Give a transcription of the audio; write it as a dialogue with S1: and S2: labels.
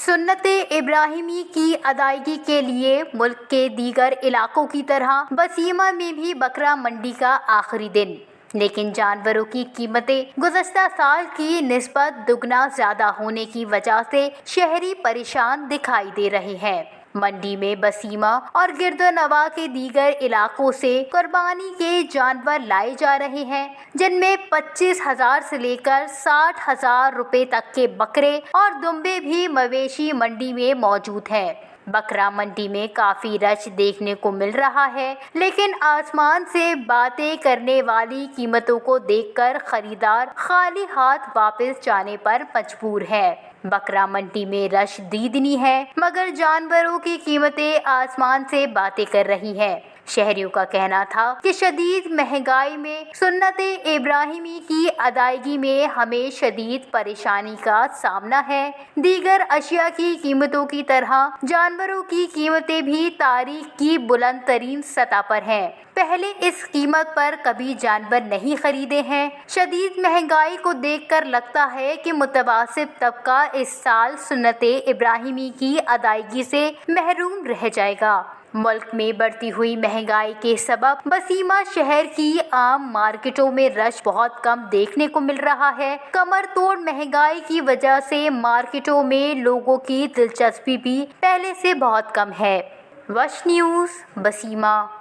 S1: سنت ابراہیمی کی ادائیگی کے لیے ملک کے دیگر علاقوں کی طرح بسیما میں بھی بکرا منڈی کا آخری دن، لیکن جانوروں کی قیمتیں گزشتہ سال کی نسبت دگنا زیادہ ہونے کی وجہ سے شہری پریشان دکھائی دے رہے ہیں۔ منڈی میں بسیما اور گرد و نواح کے دیگر علاقوں سے قربانی کے جانور لائے جا رہے ہیں، جن میں 25,000 سے لے کر 60,000 روپے تک کے بکرے اور دمبے بھی مویشی منڈی میں موجود ہیں۔ بکرا منڈی میں کافی رش دیکھنے کو مل رہا ہے، لیکن آسمان سے باتیں کرنے والی قیمتوں کو دیکھ کر خریدار خالی ہاتھ واپس جانے پر مجبور ہے۔ بکرا منڈی میں رش دیدنی ہے، مگر جانوروں کی قیمتیں آسمان سے باتیں کر رہی ہیں۔ شہریوں کا کہنا تھا کہ شدید مہنگائی میں سنت ابراہیمی کی ادائیگی میں ہمیں شدید پریشانی کا سامنا ہے۔ دیگر اشیاء کی قیمتوں کی طرح جانوروں کی قیمتیں بھی تاریخ کی بلند ترین سطح پر ہیں۔ پہلے اس قیمت پر کبھی جانور نہیں خریدے ہیں۔ شدید مہنگائی کو دیکھ کر لگتا ہے کہ متوسط طبقہ اس سال سنت ابراہیمی کی ادائیگی سے محروم رہ جائے گا۔ ملک میں بڑھتی ہوئی مہنگائی کے سبب بسیما شہر کی عام مارکیٹوں میں رش بہت کم دیکھنے کو مل رہا ہے۔ کمر توڑ مہنگائی کی وجہ سے مارکیٹوں میں لوگوں کی دلچسپی بھی پہلے سے بہت کم ہے۔ وش نیوز، بسیما۔